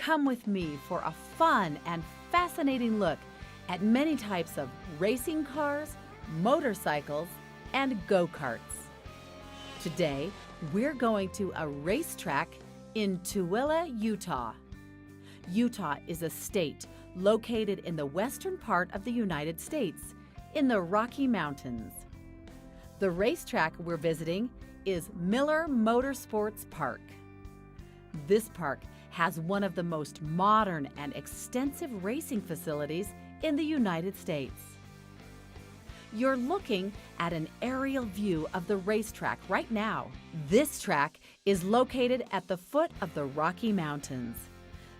Come with me for a fun and fascinating look at many types of racing cars, motorcycles, and go-karts. Today, we're going to a racetrack in Tooele, Utah. Utah is a state located in the western part of the United States, in the Rocky Mountains. The racetrack we're visiting is Miller Motorsports Park. This park has one of the most modern and extensive racing facilities in the United States. You're looking at an aerial view of the racetrack right now. This track is located at the foot of the Rocky Mountains.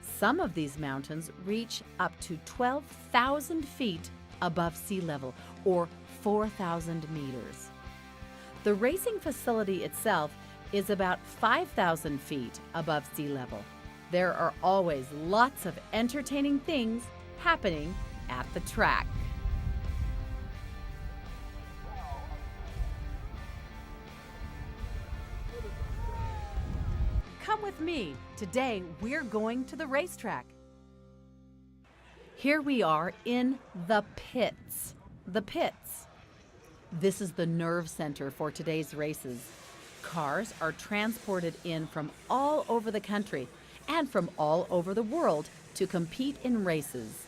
Some of these mountains reach up to 12,000 feet above sea level, or 4,000 meters. The racing facility itself is about 5,000 feet above sea level. There are always lots of entertaining things happening at the track. Come with me. Today we're going to the racetrack. Here we are in the pits. The pits. This is the nerve center for today's races. Cars are transported in from all over the country and from all over the world to compete in races.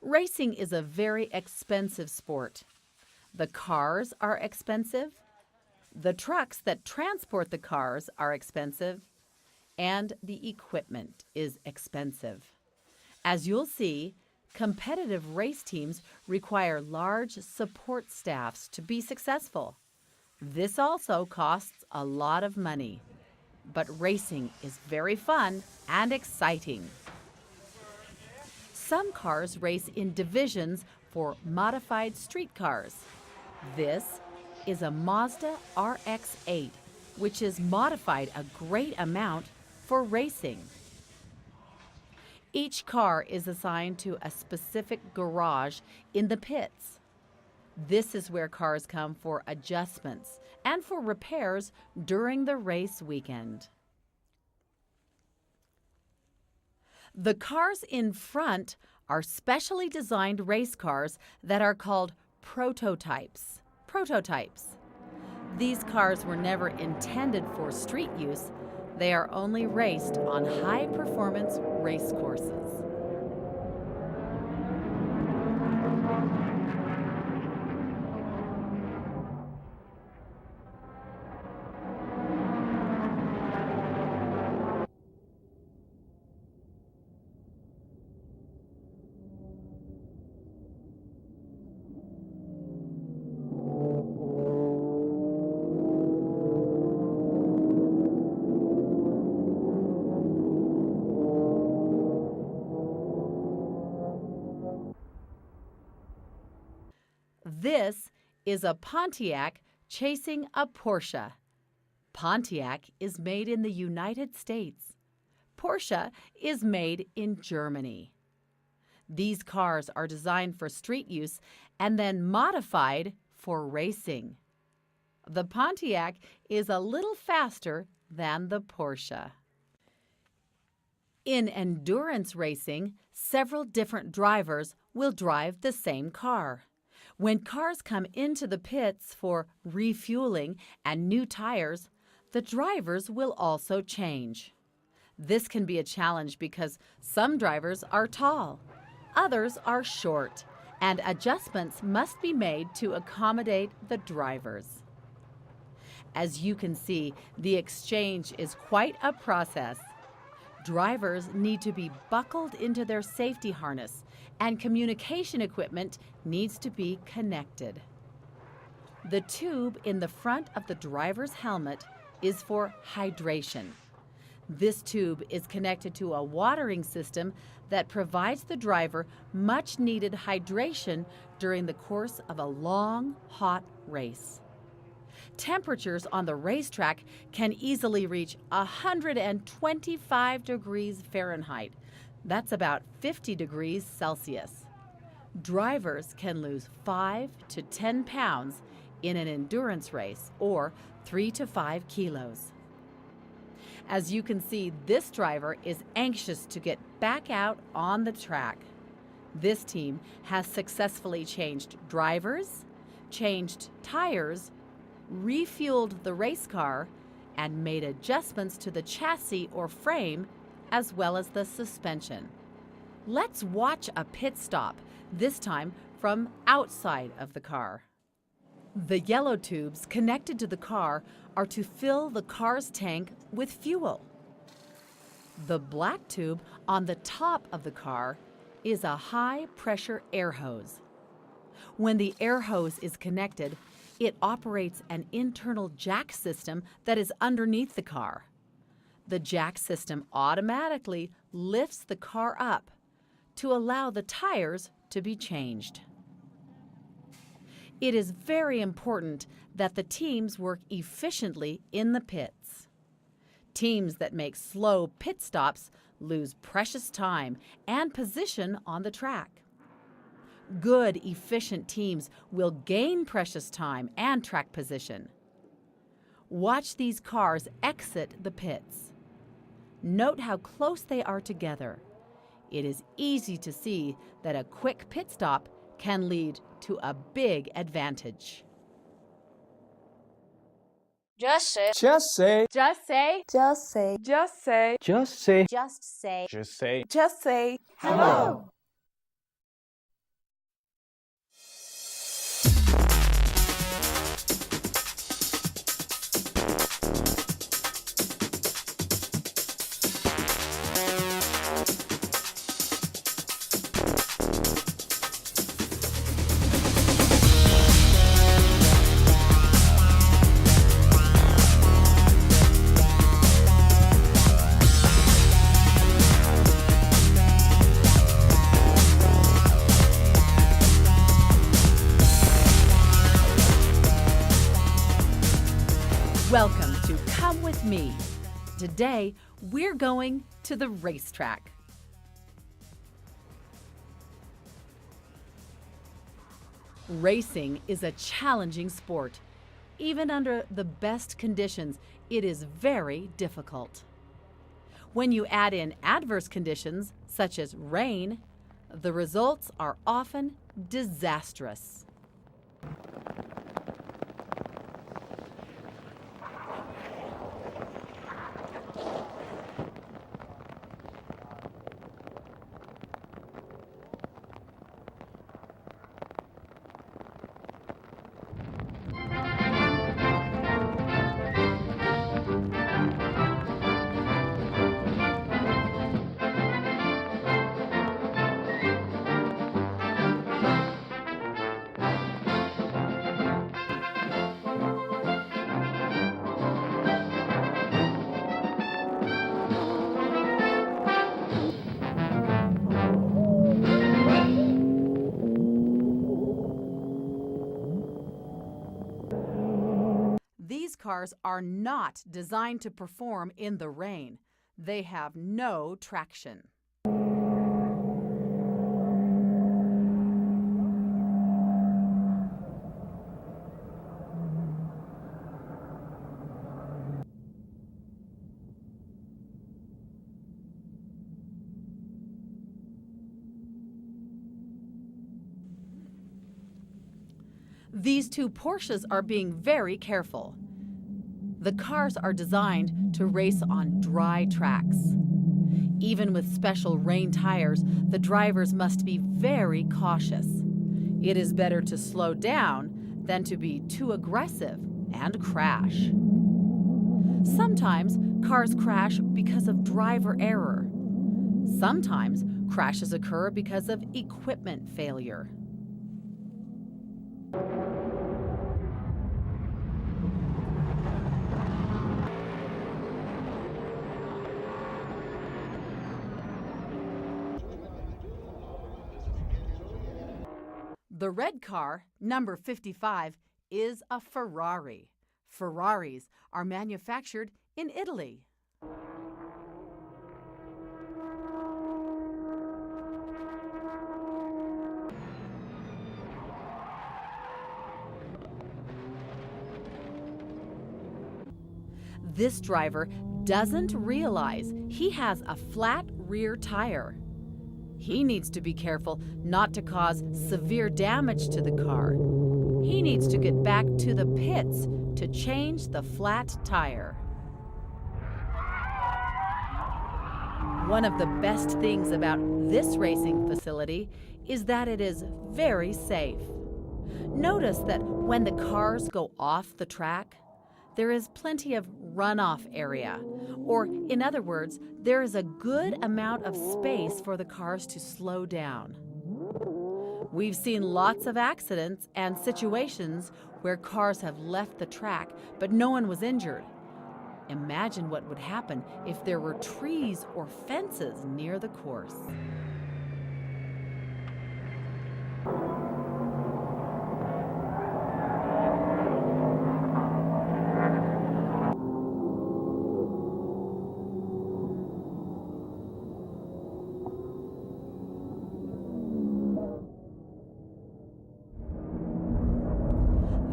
Racing is a very expensive sport. The cars are expensive, the trucks that transport the cars are expensive, and the equipment is expensive. As you'll see, competitive race teams require large support staffs to be successful. This also costs a lot of money. But racing is very fun and exciting. Some cars race in divisions for modified street cars. This is a Mazda RX-8, which is modified a great amount for racing. Each car is assigned to a specific garage in the pits. This is where cars come for adjustments and for repairs during the race weekend. The cars in front are specially designed race cars that are called prototypes. These cars were never intended for street use. They are only raced on high-performance race courses. This is a Pontiac chasing a Porsche. Pontiac is made in the United States. Porsche is made in Germany. These cars are designed for street use and then modified for racing. The Pontiac is a little faster than the Porsche. In endurance racing, several different drivers will drive the same car. When cars come into the pits for refueling and new tires, the drivers will also change. This can be a challenge because some drivers are tall, others are short, and adjustments must be made to accommodate the drivers. As you can see, the exchange is quite a process. Drivers need to be buckled into their safety harness, and communication equipment needs to be connected. The tube in the front of the driver's helmet is for hydration. This tube is connected to a watering system that provides the driver much-needed hydration during the course of a long, hot race. Temperatures on the racetrack can easily reach 125 degrees Fahrenheit. That's about 50 degrees Celsius. Drivers can lose 5 to 10 pounds in an endurance race, or 3 to 5 kilos. As you can see, this driver is anxious to get back out on the track. This team has successfully changed drivers, changed tires, refueled the race car, and made adjustments to the chassis or frame, as well as the suspension. Let's watch a pit stop, this time from outside of the car. The yellow tubes connected to the car are to fill the car's tank with fuel. The black tube on the top of the car is a high-pressure air hose. When the air hose is connected, it operates an internal jack system that is underneath the car. The jack system automatically lifts the car up to allow the tires to be changed. It is very important that the teams work efficiently in the pits. Teams that make slow pit stops lose precious time and position on the track. Good, efficient teams will gain precious time and track position. Watch these cars exit the pits. Note how close they are together. It is easy to see that a quick pit stop can lead to a big advantage. Just say. Just say. Just say. Just say. Just say. Just say. Just say. Just say. Just say. Hello. Welcome to Come With Me. Today, we're going to the racetrack. Racing is a challenging sport. Even under the best conditions, it is very difficult. When you add in adverse conditions, such as rain, the results are often disastrous. These cars are not designed to perform in the rain. They have no traction. These two Porsches are being very careful. The cars are designed to race on dry tracks. Even with special rain tires, the drivers must be very cautious. It is better to slow down than to be too aggressive and crash. Sometimes cars crash because of driver error. Sometimes crashes occur because of equipment failure. The red car, number 55, is a Ferrari. Ferraris are manufactured in Italy. This driver doesn't realize he has a flat rear tire. He needs to be careful not to cause severe damage to the car. He needs to get back to the pits to change the flat tire. One of the best things about this racing facility is that it is very safe. Notice that when the cars go off the track, there is plenty of runoff area, or in other words, there is a good amount of space for the cars to slow down. We've seen lots of accidents and situations where cars have left the track, but no one was injured. Imagine what would happen if there were trees or fences near the course.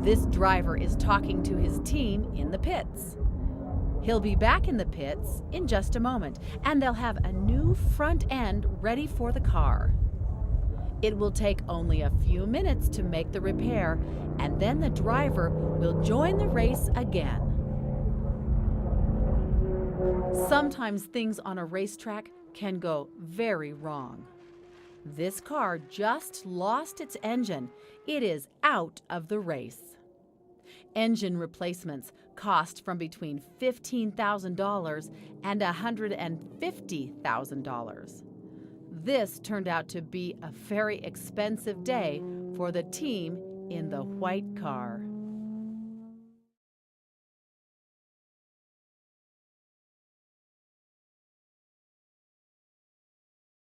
This driver is talking to his team in the pits. He'll be back in the pits in just a moment, and they'll have a new front end ready for the car. It will take only a few minutes to make the repair, and then the driver will join the race again. Sometimes things on a racetrack can go very wrong. This car just lost its engine. It is out of the race. Engine replacements cost from between $15,000 and $150,000. This turned out to be a very expensive day for the team in the white car.